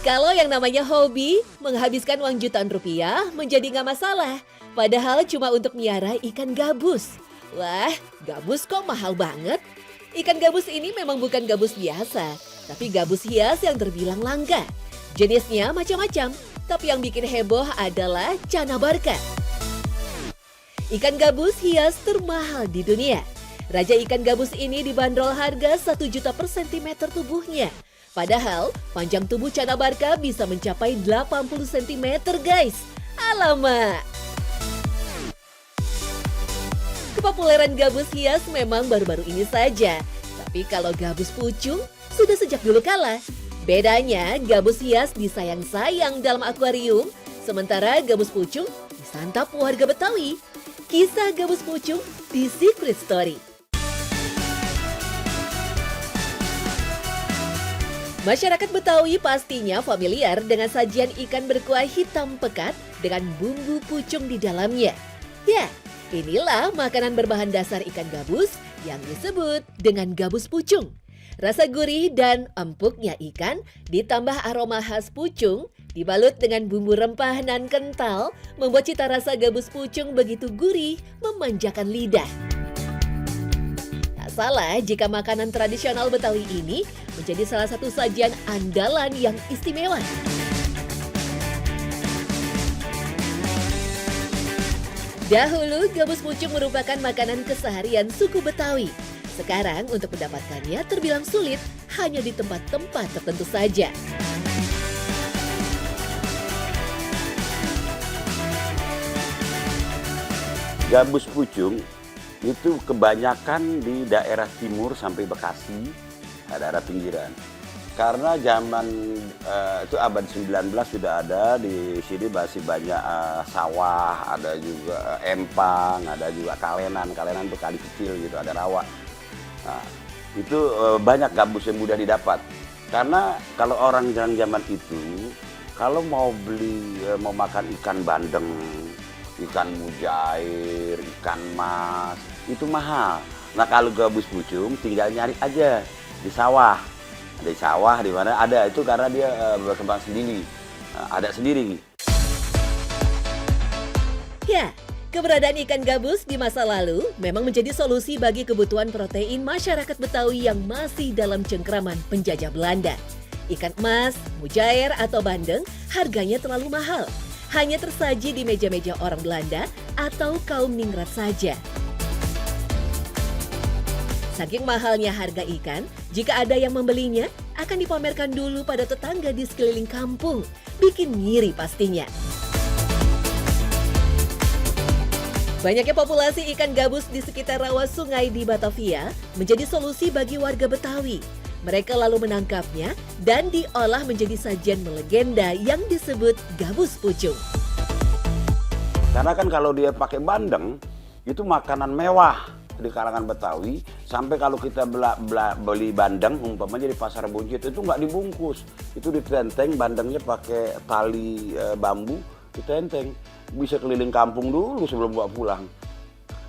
Kalau yang namanya hobi, menghabiskan uang jutaan rupiah menjadi nggak masalah. Padahal cuma untuk miara ikan gabus. Wah, gabus kok mahal banget? Ikan gabus ini memang bukan gabus biasa, tapi gabus hias yang terbilang langka. Jenisnya macam-macam, tapi yang bikin heboh adalah canabarka. Ikan gabus hias termahal di dunia. Raja ikan gabus ini dibanderol harga 1 juta per sentimeter tubuhnya. Padahal panjang tubuh canabarka bisa mencapai 80 cm guys. Alamak! Kepopuleran gabus hias memang baru-baru ini saja. Tapi kalau gabus pucung sudah sejak dulu kala. Bedanya gabus hias disayang-sayang dalam akuarium, sementara gabus pucung disantap warga Betawi. Kisah gabus pucung di Secret Story. Masyarakat Betawi pastinya familiar dengan sajian ikan berkuah hitam pekat dengan bumbu pucung di dalamnya. Ya, inilah makanan berbahan dasar ikan gabus yang disebut dengan gabus pucung. Rasa gurih dan empuknya ikan ditambah aroma khas pucung dibalut dengan bumbu rempah nan kental membuat cita rasa gabus pucung begitu gurih memanjakan lidah. Tak salah jika makanan tradisional Betawi ini menjadi salah satu sajian andalan yang istimewa. Dahulu gabus pucung merupakan makanan keseharian suku Betawi. Sekarang untuk mendapatkannya terbilang sulit hanya di tempat-tempat tertentu saja. Gabus pucung itu kebanyakan di daerah timur sampai Bekasi, daerah pinggiran. Karena zaman itu abad 19 sudah ada, di sini masih banyak sawah, ada juga empang, ada juga kalenan itu kali kecil gitu, ada rawa. Nah, itu banyak gabus yang mudah didapat. Karena kalau orang zaman itu, kalau mau beli, mau makan ikan bandeng, ikan mujair, ikan mas, itu mahal. Nah kalau gabus pucung tinggal nyari aja di sawah. Di sawah di mana ada itu karena dia berkembang sendiri, ada sendiri. Ya, keberadaan ikan gabus di masa lalu memang menjadi solusi bagi kebutuhan protein masyarakat Betawi yang masih dalam cengkraman penjajah Belanda. Ikan emas, mujair atau bandeng harganya terlalu mahal. Hanya tersaji di meja-meja orang Belanda atau kaum ningrat saja. Saking mahalnya harga ikan, jika ada yang membelinya, akan dipamerkan dulu pada tetangga di sekeliling kampung. Bikin ngiri pastinya. Banyaknya populasi ikan gabus di sekitar rawa sungai di Batavia menjadi solusi bagi warga Betawi. Mereka lalu menangkapnya dan diolah menjadi sajian melegenda yang disebut gabus pucung. Karena kan kalau dia pakai bandeng, itu makanan mewah di kalangan Betawi. Sampai kalau kita beli bandeng, umpamanya di pasar buncit, itu nggak dibungkus. Itu ditenteng, bandengnya pakai tali bambu, ditenteng. Bisa keliling kampung dulu sebelum bawa pulang.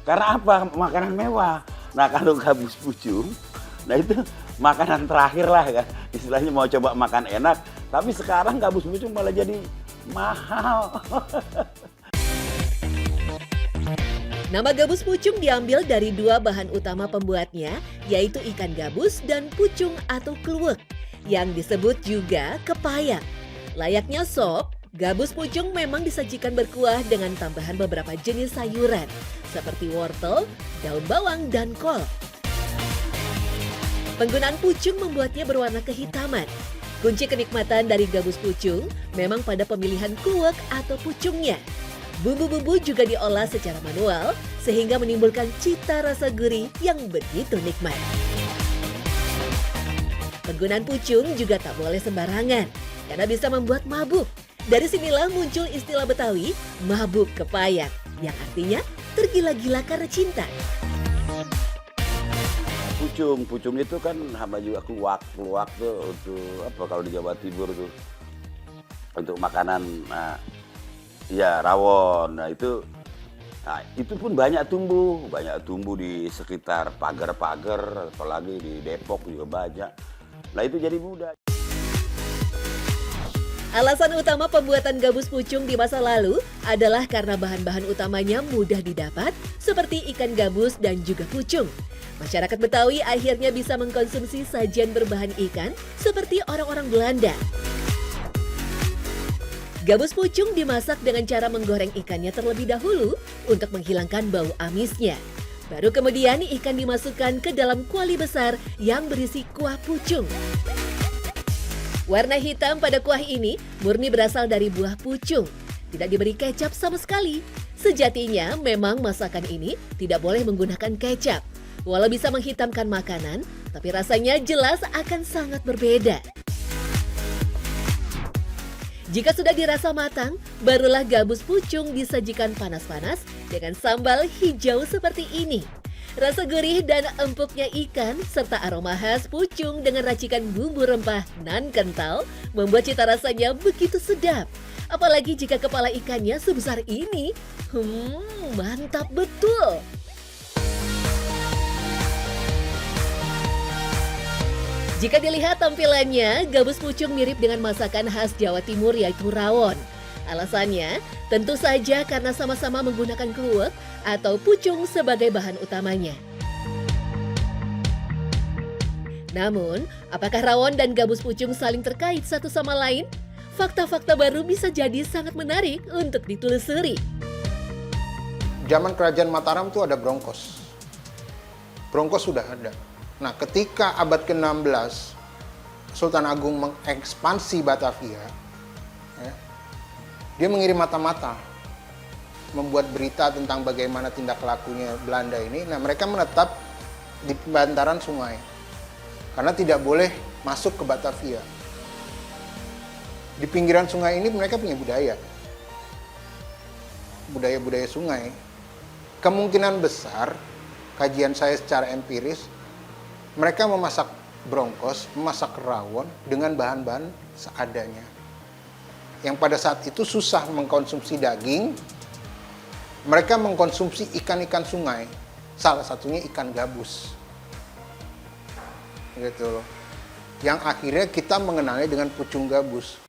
Karena apa? Makanan mewah. Nah kalau gabus pucung, nah itu makanan terakhir lah kan. Istilahnya mau coba makan enak, tapi sekarang gabus pucung malah jadi mahal. Nama gabus pucung diambil dari dua bahan utama pembuatnya, yaitu ikan gabus dan pucung atau kluwek, yang disebut juga kepayak. Layaknya sop, gabus pucung memang disajikan berkuah dengan tambahan beberapa jenis sayuran, seperti wortel, daun bawang, dan kol. Penggunaan pucung membuatnya berwarna kehitaman. Kunci kenikmatan dari gabus pucung memang pada pemilihan kluwek atau pucungnya. Bumbu-bumbu juga diolah secara manual sehingga menimbulkan cita rasa gurih yang begitu nikmat. Penggunaan pucung juga tak boleh sembarangan karena bisa membuat mabuk. Dari sinilah muncul istilah Betawi mabuk kepayak yang artinya tergila-gila karena cinta. Pucung itu kan sama juga kluwak tuh untuk apa kalau di Jawa Timur tuh untuk makanan. Ya rawon, nah itu pun banyak tumbuh di sekitar pagar-pagar, apalagi di Depok juga banyak. Nah itu jadi mudah. Alasan utama pembuatan gabus pucung di masa lalu adalah karena bahan-bahan utamanya mudah didapat, seperti ikan gabus dan juga pucung. Masyarakat Betawi akhirnya bisa mengkonsumsi sajian berbahan ikan seperti orang-orang Belanda. Gabus pucung dimasak dengan cara menggoreng ikannya terlebih dahulu untuk menghilangkan bau amisnya. Baru kemudian ikan dimasukkan ke dalam kuali besar yang berisi kuah pucung. Warna hitam pada kuah ini murni berasal dari buah pucung. Tidak diberi kecap sama sekali. Sejatinya memang masakan ini tidak boleh menggunakan kecap. Walau bisa menghitamkan makanan, tapi rasanya jelas akan sangat berbeda. Jika sudah dirasa matang, barulah gabus pucung disajikan panas-panas dengan sambal hijau seperti ini. Rasa gurih dan empuknya ikan serta aroma khas pucung dengan racikan bumbu rempah nan kental membuat cita rasanya begitu sedap. Apalagi jika kepala ikannya sebesar ini. Mantap betul. Jika dilihat tampilannya, gabus pucung mirip dengan masakan khas Jawa Timur yaitu rawon. Alasannya, tentu saja karena sama-sama menggunakan kluwek atau pucung sebagai bahan utamanya. Namun, apakah rawon dan gabus pucung saling terkait satu sama lain? Fakta-fakta baru bisa jadi sangat menarik untuk ditelusuri. Zaman Kerajaan Mataram itu ada Brongkos. Brongkos sudah ada. Nah, ketika abad ke-16, Sultan Agung mengekspansi Batavia, ya, dia mengirim mata-mata, membuat berita tentang bagaimana tindak lakunya Belanda ini. Nah, mereka menetap di bantaran sungai, karena tidak boleh masuk ke Batavia. Di pinggiran sungai ini mereka punya budaya sungai. Kemungkinan besar, kajian saya secara empiris, mereka memasak brongkos, memasak rawon dengan bahan-bahan seadanya. Yang pada saat itu susah mengkonsumsi daging, mereka mengkonsumsi ikan-ikan sungai, salah satunya ikan gabus. Gitu loh. Yang akhirnya kita mengenalnya dengan pucung gabus.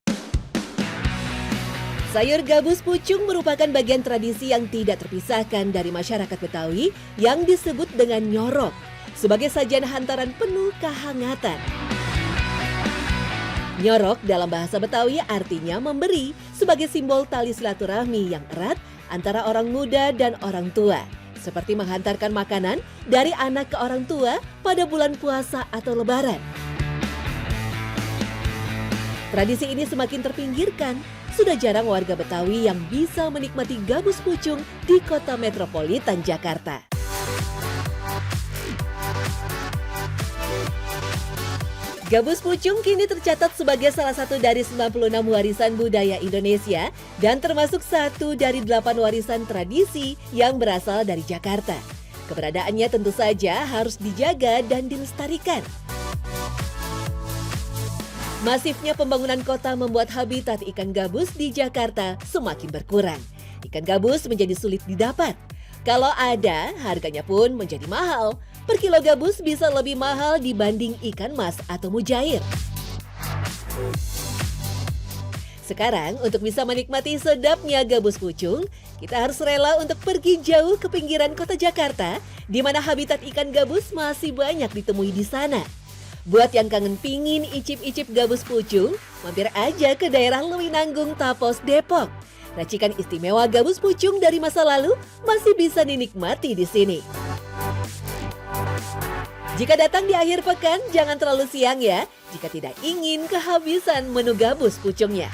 Sayur gabus pucung merupakan bagian tradisi yang tidak terpisahkan dari masyarakat Betawi yang disebut dengan nyorok, sebagai sajian hantaran penuh kehangatan. Nyorok dalam bahasa Betawi artinya memberi, sebagai simbol tali silaturahmi yang erat antara orang muda dan orang tua. Seperti menghantarkan makanan dari anak ke orang tua pada bulan puasa atau lebaran. Tradisi ini semakin terpinggirkan. Sudah jarang warga Betawi yang bisa menikmati gabus pucung di kota metropolitan Jakarta. Gabus pucung kini tercatat sebagai salah satu dari 96 warisan budaya Indonesia dan termasuk satu dari 8 warisan tradisi yang berasal dari Jakarta. Keberadaannya tentu saja harus dijaga dan dilestarikan. Masifnya pembangunan kota membuat habitat ikan gabus di Jakarta semakin berkurang. Ikan gabus menjadi sulit didapat. Kalau ada, harganya pun menjadi mahal. Per kilo gabus bisa lebih mahal dibanding ikan mas atau mujair. Sekarang, untuk bisa menikmati sedapnya gabus pucung, kita harus rela untuk pergi jauh ke pinggiran kota Jakarta, di mana habitat ikan gabus masih banyak ditemui di sana. Buat yang kangen pingin icip-icip gabus pucung, mampir aja ke daerah Lewinanggung, Tapos, Depok. Racikan istimewa gabus pucung dari masa lalu masih bisa dinikmati di sini. Jika datang di akhir pekan, jangan terlalu siang ya, jika tidak ingin kehabisan menu gabus pucungnya.